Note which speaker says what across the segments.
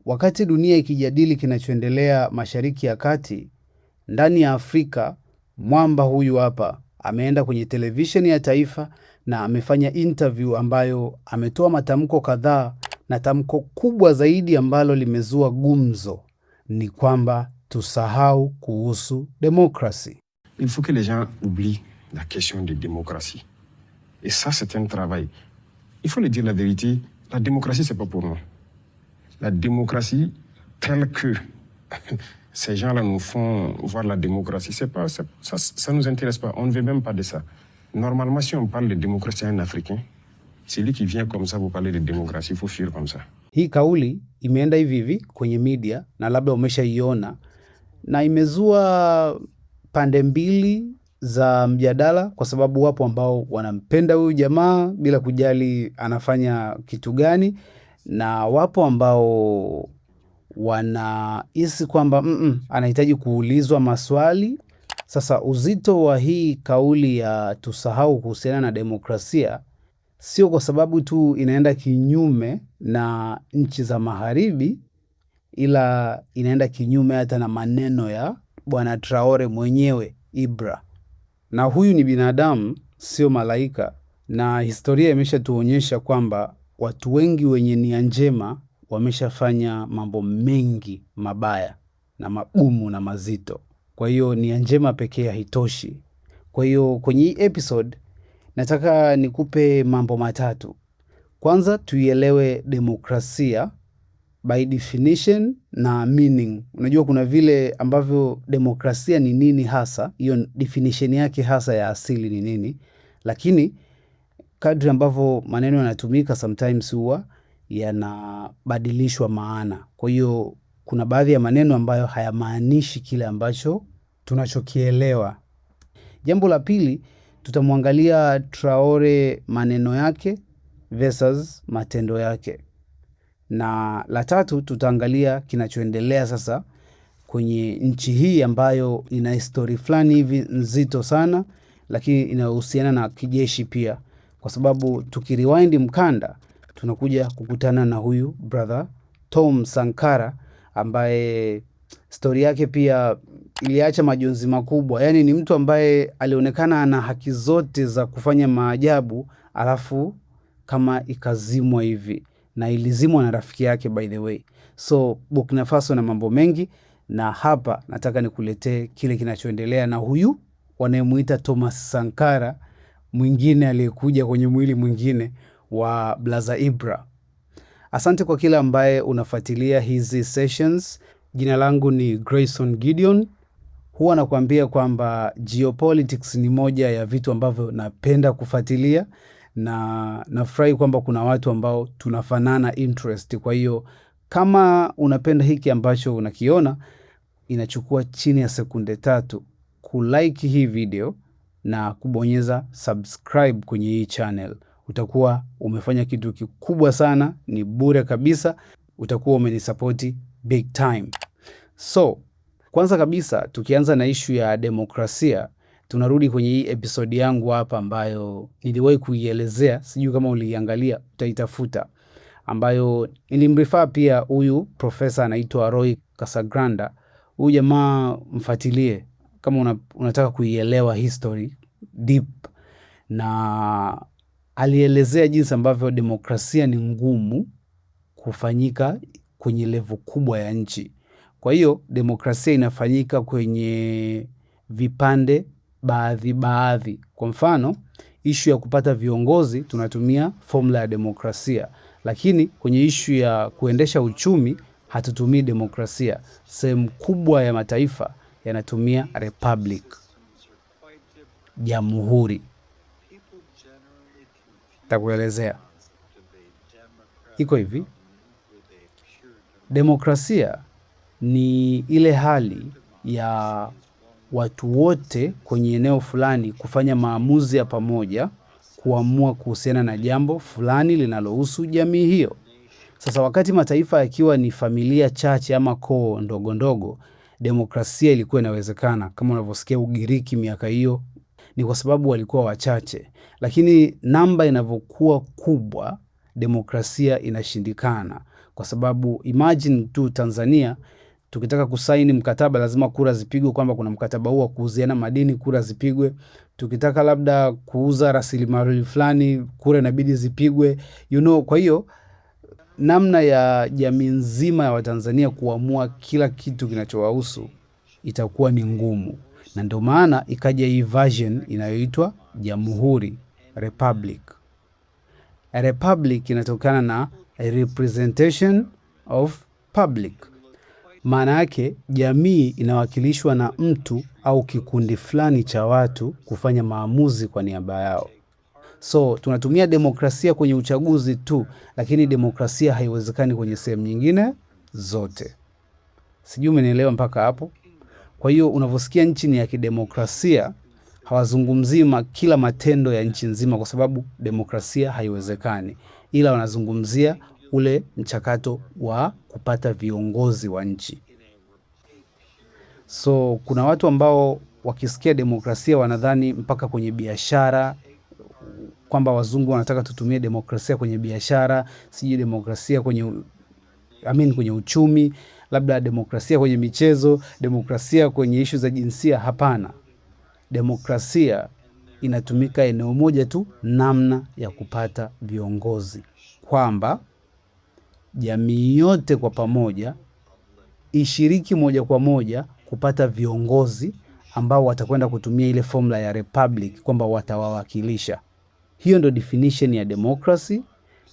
Speaker 1: Wakati dunia ikijadili kinachoendelea Mashariki ya Kati, ndani ya Afrika, mwamba huyu hapa ameenda kwenye televisheni ya taifa na amefanya interview ambayo ametoa matamko kadhaa, na tamko kubwa zaidi ambalo limezua gumzo ni kwamba tusahau kuhusu demokrasi.
Speaker 2: Il faut que les gens oublient la question de démocratie. Et ça, c'est un travail. Il faut le dire la vérité, la démocratie, c'est pas pour nous. La démocratie, telle que ces gens-là nous font voir la démocratie, ça nous intéresse pas. On ne veut même pas de ça. Normalement, si on parle de démocratie à un Africain, celui qui vient comme ça vous parler de démocratie, il faut fuir comme ça.
Speaker 1: Hii kauli imeenda hivi kwenye media na labda umeshaiona, na imezua pande mbili za mjadala, kwa sababu wapo ambao wanampenda huyu jamaa bila kujali anafanya kitu gani, na wapo ambao wanahisi kwamba anahitaji kuulizwa maswali. Sasa uzito wa hii kauli ya tusahau kuhusiana na demokrasia sio kwa sababu tu inaenda kinyume na nchi za magharibi, ila inaenda kinyume hata na maneno ya Bwana Traore mwenyewe Ibra. Na huyu ni binadamu, sio malaika, na historia imeshatuonyesha kwamba watu wengi wenye nia njema wameshafanya mambo mengi mabaya na magumu na mazito. Kwa hiyo nia njema pekee haitoshi. Kwa hiyo kwenye hii episode nataka nikupe mambo matatu. Kwanza tuielewe demokrasia by definition na meaning. Unajua kuna vile ambavyo demokrasia ni nini hasa, hiyo definition yake hasa ya asili ni nini, lakini kadri ambavyo maneno yanatumika sometimes huwa yanabadilishwa maana. Kwa hiyo kuna baadhi ya maneno ambayo hayamaanishi kile ambacho tunachokielewa. Jambo la pili, tutamwangalia Traore maneno yake versus matendo yake. Na la tatu, tutaangalia kinachoendelea sasa kwenye nchi hii ambayo ina histori fulani hivi nzito sana, lakini inahusiana na kijeshi pia, kwa sababu tukiriwind mkanda tunakuja kukutana na huyu brother Tom Sankara ambaye story yake pia iliacha majonzi makubwa. Yani ni mtu ambaye alionekana ana haki zote za kufanya maajabu, alafu kama ikazimwa hivi, na ilizimwa na rafiki yake by the way. So Burkina Faso na mambo mengi, na hapa nataka nikuletee kile kinachoendelea na huyu wanayemuita Thomas Sankara, mwingine aliyekuja kwenye mwili mwingine wa Blaza Ibra. Asante kwa kila ambaye unafuatilia hizi sessions. Jina langu ni Grayson Gideon. Huwa nakuambia kwamba geopolitics ni moja ya vitu ambavyo napenda kufuatilia, na nafurahi kwamba kuna watu ambao tunafanana interest. Kwa hiyo kama unapenda hiki ambacho unakiona, inachukua chini ya sekunde 3 kulike hii video na kubonyeza subscribe kwenye hii channel. Utakuwa umefanya kitu kikubwa sana, ni bure kabisa, utakuwa umenisapoti big time. So, kwanza kabisa tukianza na issue ya demokrasia, tunarudi kwenye hii episode yangu hapa ambayo niliwahi kuielezea, sijui kama uliangalia, utaitafuta, ambayo nilimrefer pia huyu profesa anaitwa Roy Casagranda. Huyu jamaa mfuatilie kama unataka kuielewa history deep, na alielezea jinsi ambavyo demokrasia ni ngumu kufanyika kwenye level kubwa ya nchi. Kwa hiyo demokrasia inafanyika kwenye vipande baadhi. Kwa mfano, issue ya kupata viongozi tunatumia formula ya demokrasia, lakini kwenye issue ya kuendesha uchumi hatutumii demokrasia. Sehemu kubwa ya mataifa yanatumia republic, jamhuri. Takuelezea. Iko hivi. Demokrasia ni ile hali ya watu wote kwenye eneo fulani kufanya maamuzi ya pamoja, kuamua kuhusiana na jambo fulani linalohusu jamii hiyo. Sasa wakati mataifa yakiwa ni familia chache ama koo ndogo ndogo, demokrasia ilikuwa inawezekana. Kama unavyosikia Ugiriki miaka hiyo, ni kwa sababu walikuwa wachache. Lakini namba inavyokuwa kubwa, demokrasia inashindikana, kwa sababu imagine tu Tanzania tukitaka kusaini mkataba lazima kura zipigwe kwamba kuna mkataba huu wa kuuziana madini, kura zipigwe. Tukitaka labda kuuza rasilimali fulani, kura inabidi zipigwe. Kwa hiyo namna ya jamii nzima ya Watanzania kuamua kila kitu kinachowahusu itakuwa ni ngumu. Na ndio maana ikaja hii version inayoitwa jamhuri, republic. A republic inatokana na a representation of public. Maana yake jamii inawakilishwa na mtu au kikundi fulani cha watu kufanya maamuzi kwa niaba yao. So tunatumia demokrasia kwenye uchaguzi tu, lakini demokrasia haiwezekani kwenye sehemu nyingine zote. Sijui umenielewa mpaka hapo? Kwa hiyo unavyosikia nchi ni ya kidemokrasia, hawazungumzii kila matendo ya nchi nzima kwa sababu demokrasia haiwezekani, ila wanazungumzia ule mchakato wa kupata viongozi wa nchi. So kuna watu ambao wakisikia demokrasia wanadhani mpaka kwenye biashara, kwamba wazungu wanataka tutumie demokrasia kwenye biashara, sijui demokrasia kwenye uchumi, labda demokrasia kwenye michezo, demokrasia kwenye ishu za jinsia. Hapana. Demokrasia inatumika eneo moja tu, namna ya kupata viongozi. Kwamba jamii yote kwa pamoja ishiriki moja kwa moja kupata viongozi ambao watakwenda kutumia ile formula ya republic, kwamba watawawakilisha. Hiyo ndo definition ya democracy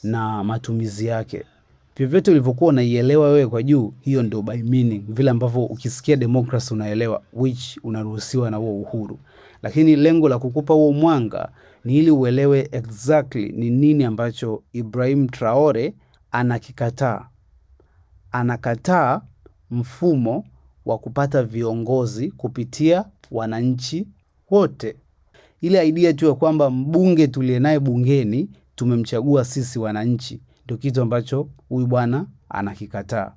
Speaker 1: na matumizi yake. Vyovyote ulivyokuwa unaielewa wewe kwa juu, hiyo ndo by meaning, vile ambavyo ukisikia democracy unaelewa which unaruhusiwa na huo uhuru. Lakini lengo la kukupa huo mwanga ni ili uelewe exactly ni nini ambacho Ibrahim Traore anakikataa. Anakataa mfumo wa kupata viongozi kupitia wananchi wote. Ile idea tu ya kwamba mbunge tuliye naye bungeni tumemchagua sisi wananchi, ndio kitu ambacho huyu bwana anakikataa.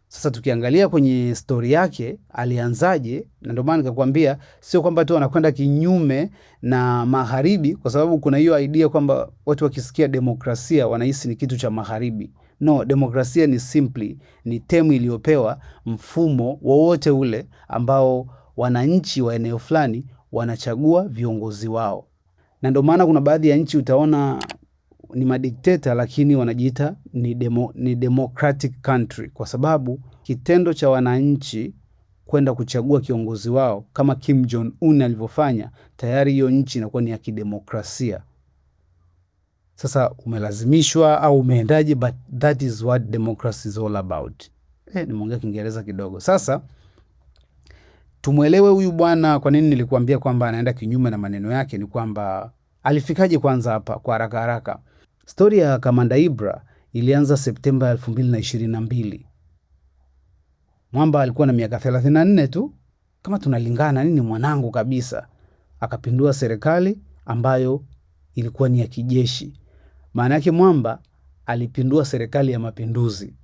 Speaker 1: Sasa tukiangalia kwenye story yake alianzaje, na ndio maana nikakwambia sio kwamba tu anakwenda kinyume na magharibi, kwa sababu kuna hiyo idea kwamba watu wakisikia demokrasia wanahisi ni kitu cha magharibi. No, demokrasia ni simply ni term iliyopewa mfumo wowote ule ambao wananchi wa eneo fulani wanachagua viongozi wao. Na ndio maana kuna baadhi ya nchi utaona ni madikteta lakini wanajiita ni democratic country, kwa sababu kitendo cha wananchi kwenda kuchagua kiongozi wao kama Kim Jong Un alivyofanya, tayari hiyo nchi inakuwa ni ya kidemokrasia. Sasa umelazimishwa au umeendaje, but that is what democracy is all about. Nimeongea Kiingereza kidogo. Sasa tumuelewe huyu bwana. Kwa nini nilikuambia kwamba anaenda kinyume na maneno yake? Ni kwamba alifikaje kwanza hapa kwa haraka haraka. Story ya Kamanda Ibra ilianza Septemba 2022. Mwamba alikuwa na miaka 34 tu, kama tunalingana nini, mwanangu kabisa. Akapindua serikali ambayo ilikuwa ni ya kijeshi. Maana yake Mwamba alipindua serikali ya mapinduzi.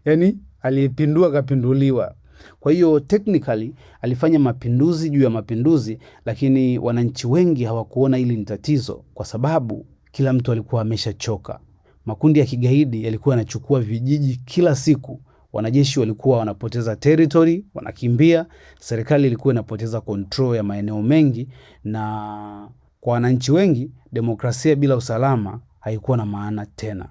Speaker 1: Yani alipindua kapinduliwa. Kwa hiyo technically alifanya mapinduzi juu ya mapinduzi, lakini wananchi wengi hawakuona hili ni tatizo kwa sababu kila mtu alikuwa ameshachoka. Makundi ya kigaidi yalikuwa yanachukua vijiji kila siku. Wanajeshi walikuwa wanapoteza territory, wanakimbia. Serikali ilikuwa inapoteza control ya maeneo mengi, na kwa wananchi wengi demokrasia bila usalama haikuwa na maana tena.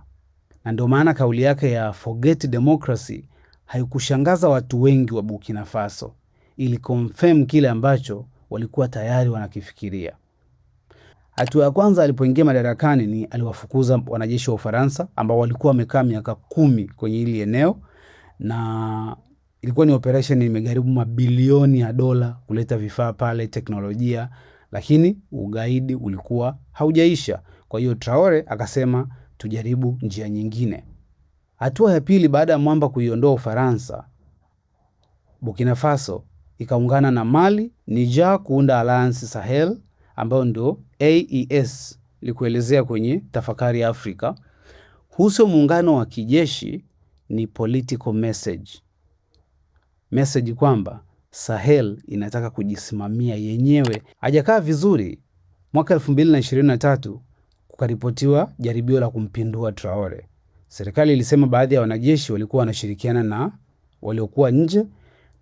Speaker 1: Na ndio maana kauli yake ya forget democracy haikushangaza watu wengi wa Burkina Faso. Ili confirm kile ambacho walikuwa tayari wanakifikiria. Hatua ya kwanza alipoingia madarakani ni aliwafukuza wanajeshi wa Ufaransa ambao walikuwa wamekaa miaka 10 kwenye hili eneo, na ilikuwa ni operation imegharimu mabilioni ya dola kuleta vifaa pale, teknolojia, lakini ugaidi ulikuwa haujaisha. Kwa hiyo Traore akasema tujaribu njia nyingine. Hatua ya pili, baada ya Mwamba kuiondoa Ufaransa, Burkina Faso ikaungana na Mali, Niger kuunda Alliance Sahel ambayo ndio AES likuelezea kwenye Tafakari ya Afrika. Huso muungano wa kijeshi ni political message. Message kwamba Sahel inataka kujisimamia yenyewe. Hajakaa vizuri. Mwaka 2023 kukaripotiwa jaribio la kumpindua Traore. Serikali ilisema baadhi ya wanajeshi walikuwa wanashirikiana na waliokuwa nje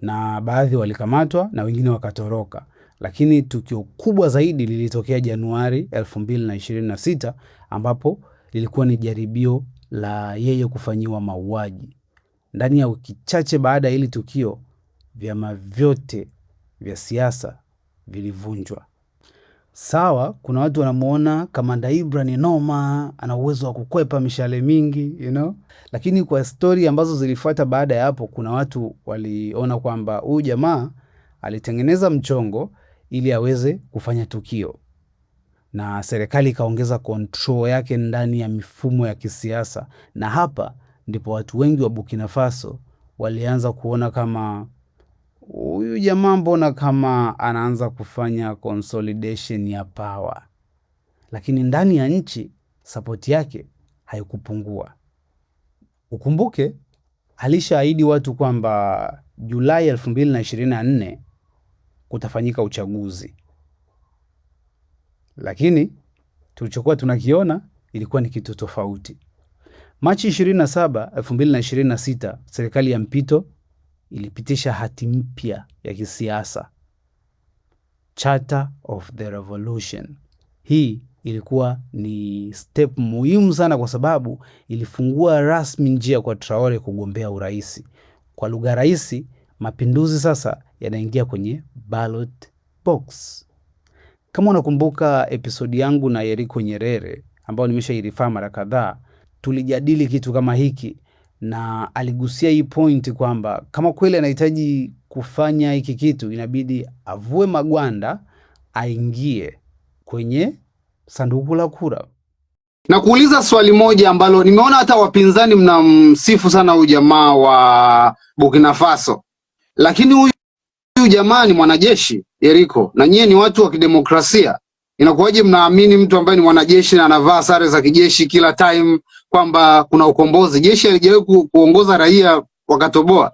Speaker 1: na baadhi walikamatwa na wengine wakatoroka. Lakini tukio kubwa zaidi lilitokea Januari 2026 ambapo lilikuwa ni jaribio la yeye kufanyiwa mauaji. Ndani ya wiki chache baada ya hili tukio, vyama vyote vya siasa vilivunjwa. Sawa, kuna watu wanamuona Kamanda Ibra ni noma, ana uwezo wa kukwepa mishale mingi, Lakini kwa story ambazo zilifuata baada ya hapo, kuna watu waliona kwamba huyu jamaa alitengeneza mchongo ili aweze kufanya tukio. Na serikali ikaongeza control yake ndani ya mifumo ya kisiasa. Na hapa ndipo watu wengi wa Burkina Faso walianza kuona kama huyu jamaa mbona kama anaanza kufanya consolidation ya power. Lakini ndani ya nchi support yake haikupungua. Ukumbuke alishaahidi watu kwamba Julai 2024 kutafanyika uchaguzi. Lakini tulichokuwa tunakiona ilikuwa ni kitu tofauti. Machi 27, 2026, serikali ya mpito ilipitisha hati mpya ya kisiasa, Charter of the Revolution. Hii ilikuwa ni step muhimu sana kwa sababu ilifungua rasmi njia kwa Traore kugombea uraisi. Kwa lugha rahisi, mapinduzi sasa yanaingia kwenye ballot box. Kama unakumbuka episodi yangu na Yeriko Nyerere ambao nimeshairifaa mara kadhaa, tulijadili kitu kama hiki na aligusia hii point kwamba kama kweli anahitaji kufanya hiki kitu inabidi avue magwanda aingie kwenye sanduku la kura.
Speaker 3: Na kuuliza swali moja ambalo nimeona hata wapinzani mnamsifu sana huyu jamaa wa Burkina Faso. Lakini huyu jamaa ni mwanajeshi, Yeriko, na nyie ni watu wa kidemokrasia. Inakuwaje mnaamini mtu ambaye ni mwanajeshi na anavaa sare za kijeshi kila time kwamba kuna ukombozi? Jeshi halijawahi kuongoza raia wakatoboa.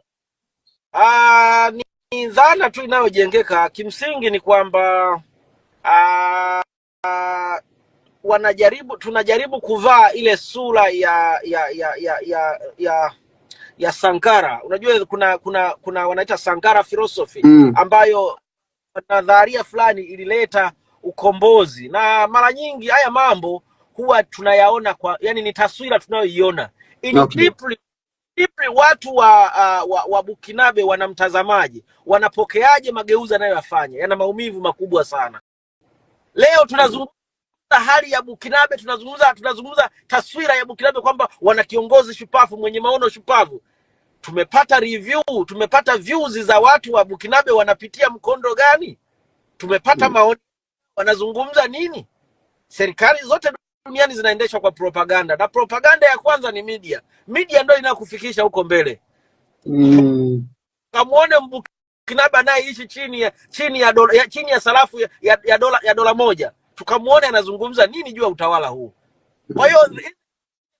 Speaker 4: Ni dhana tu inayojengeka. Kimsingi ni kwamba tunajaribu kuvaa ile sura ya Sankara. Unajua kuna wanaita Sankara philosophy ambayo nadharia fulani ilileta ukombozi, na mara nyingi haya mambo huwa tunayaona yani ni taswira tunayoiona. Deeply watu wa Bukinabe wanamtazamaje, wanapokeaje mageuzi anayoyafanya? Yana maumivu makubwa sana. Leo tunazungumza hali ya Bukinabe, tunazungumza taswira ya Bukinabe kwamba wana kiongozi shupavu mwenye maono shupavu. Tumepata review, tumepata views za watu wa Bukinabe wanapitia mkondo gani? Tumepata maoni, wanazungumza nini? Serikali zote duniani zinaendeshwa kwa propaganda, na propaganda ya kwanza ni media. Media ndio inakufikisha huko mbele. Kamuone Bukinabe anayeishi chini ya sarafu ya dola moja. Tukamuone anazungumza nini juu ya utawala huu. Kwa hiyo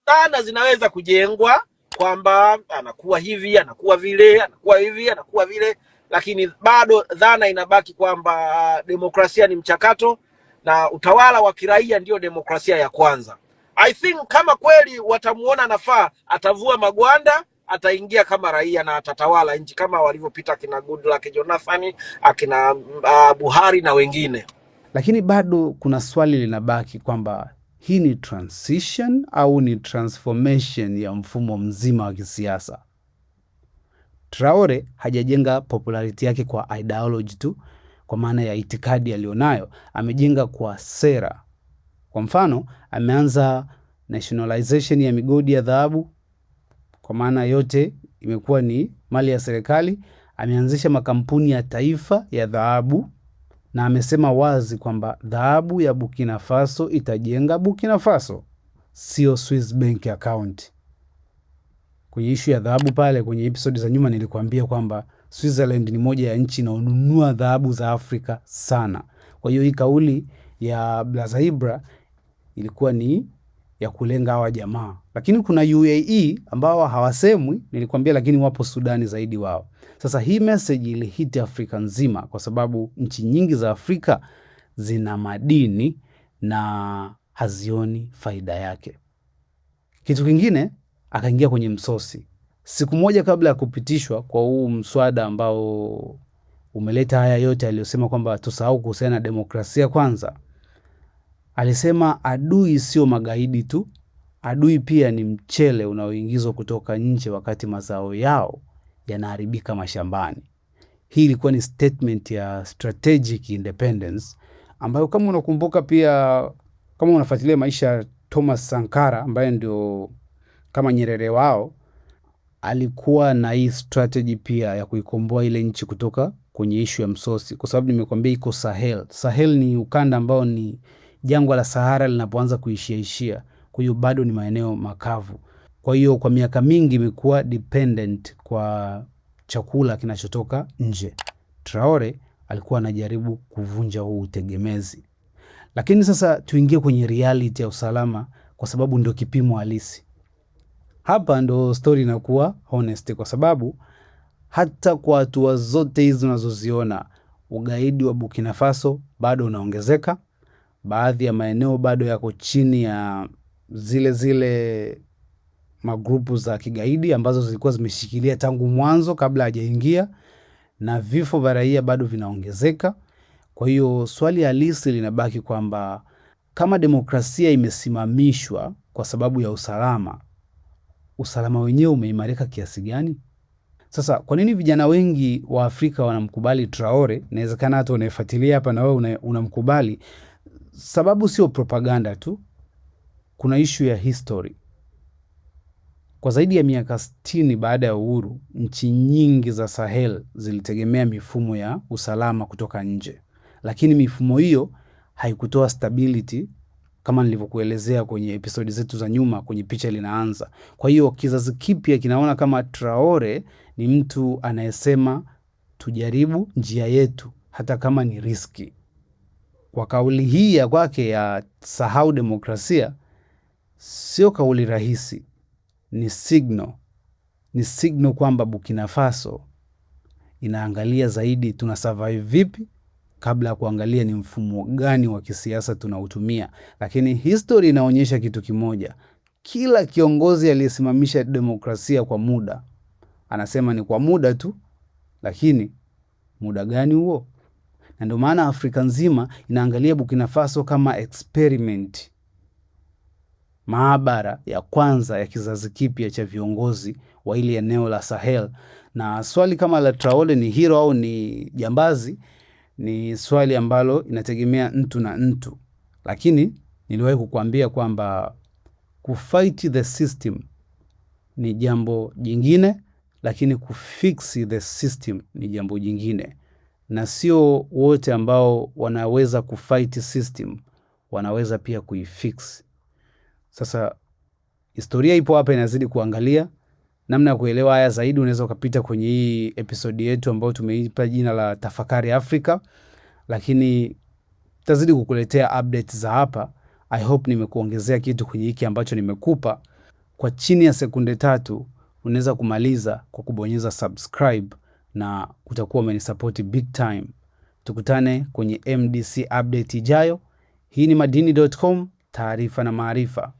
Speaker 4: dhana zinaweza kujengwa kwamba anakuwa hivi, anakuwa vile, anakuwa hivi, anakuwa vile, lakini bado dhana inabaki kwamba demokrasia ni mchakato na utawala wa kiraia ndio demokrasia ya kwanza. I think kama kweli watamuona nafaa, atavua magwanda, ataingia kama raia na atatawala nchi kama walivyopita kina Goodluck Jonathan, akina Buhari na wengine.
Speaker 1: Lakini bado kuna swali linabaki kwamba hii ni transition au ni transformation ya mfumo mzima wa kisiasa. Traore hajajenga popularity yake kwa ideology tu, kwa maana ya itikadi alionayo, amejenga kwa sera. Kwa mfano, ameanza nationalization ya migodi ya dhahabu, kwa maana yote imekuwa ni mali ya serikali. Ameanzisha makampuni ya taifa ya dhahabu, na amesema wazi kwamba dhahabu ya Burkina Faso itajenga Burkina Faso, sio Swiss bank account. Kwenye issue ya dhahabu pale kwenye episode za nyuma nilikuambia kwamba Switzerland ni moja ya nchi inayonunua dhahabu za Afrika sana. Kwa hiyo hii kauli ya Blaza Ibra ilikuwa ni ya kulenga hawa jamaa. Lakini kuna UAE ambao hawasemwi, nilikwambia, lakini wapo Sudani zaidi wao. Sasa hii message ilihit Afrika nzima kwa sababu nchi nyingi za Afrika zina madini na hazioni faida yake. Kitu kingine, akaingia kwenye msosi. Siku moja kabla ya kupitishwa kwa huu mswada ambao umeleta haya yote aliyosema kwamba tusahau kuhusiana na demokrasia kwanza, alisema adui sio magaidi tu, adui pia ni mchele unaoingizwa kutoka nje wakati mazao yao yanaharibika mashambani. Hii ilikuwa ni statement ya strategic independence ambayo kama unakumbuka pia, kama unafuatilia maisha ya Thomas Sankara ambaye ndio kama Nyerere wao, alikuwa na hii strategy pia ya kuikomboa ile nchi kutoka kwenye issue ya msosi, kwa sababu nimekuambia iko Sahel. Sahel ni ukanda ambao ni jangwa la Sahara linapoanza kuishia, kwa hiyo bado ni maeneo makavu. Kwa hiyo kwa miaka mingi imekuwa dependent kwa chakula kinachotoka nje. Traore alikuwa anajaribu kuvunja huu utegemezi. Lakini sasa tuingie kwenye reality ya usalama, kwa sababu ndio kipimo halisi. Hapa ndo story inakuwa honest, kwa sababu hata kwa hatua zote hizi unazoziona, ugaidi wa Burkina Faso bado unaongezeka. Baadhi ya maeneo bado yako chini ya zile magrupu za kigaidi ambazo zilikuwa zimeshikilia tangu mwanzo kabla hajaingia, na vifo vya raia bado vinaongezeka. Kwa hiyo swali halisi linabaki kwamba kama demokrasia imesimamishwa kwa sababu ya usalama wenyewe umeimarika kiasi gani? Sasa kwa nini vijana wengi wa Afrika wanamkubali Traore? Inawezekana hata unaefuatilia hapa na wewe unamkubali. Sababu sio propaganda tu, kuna issue ya history. Kwa zaidi ya miaka 60 baada ya uhuru, nchi nyingi za Sahel zilitegemea mifumo ya usalama kutoka nje. Lakini mifumo hiyo haikutoa stability kama nilivyokuelezea kwenye episodi zetu za nyuma kwenye picha linaanza. Kwa hiyo kizazi kipya kinaona kama Traore ni mtu anayesema tujaribu njia yetu hata kama ni riski. Kwa kauli hii ya kwake ya sahau demokrasia, sio kauli rahisi, ni signal kwamba Burkina Faso inaangalia zaidi tuna survive vipi kabla ya kuangalia ni mfumo gani wa kisiasa tunautumia. Lakini history inaonyesha kitu kimoja, kila kiongozi aliyesimamisha demokrasia kwa muda anasema ni kwa muda tu, lakini muda gani huo? Na ndio maana Afrika nzima inaangalia Burkina Faso kama experiment, maabara ya kwanza ya kizazi kipya cha viongozi wa ile eneo la Sahel. Na swali kama la Traore ni hero au ni jambazi ni swali ambalo inategemea mtu na mtu. Lakini niliwahi kukuambia kwamba kufight the system ni jambo jingine, lakini kufix the system ni jambo jingine. Na sio wote ambao wanaweza kufight system wanaweza pia kuifix. Sasa historia ipo hapa, inazidi kuangalia. Namna ya kuelewa haya zaidi unaweza ukapita kwenye hii episodi yetu ambayo tumeipa jina la Tafakari Afrika, lakini tazidi kukuletea updates za hapa. I hope nimekuongezea kitu kwenye hiki ambacho nimekupa. Kwa chini ya sekunde 3 unaweza kumaliza kwa kubonyeza subscribe na utakuwa umenisupport big time. Tukutane kwenye MDC update ijayo. Hii ni Madini.com, taarifa na maarifa.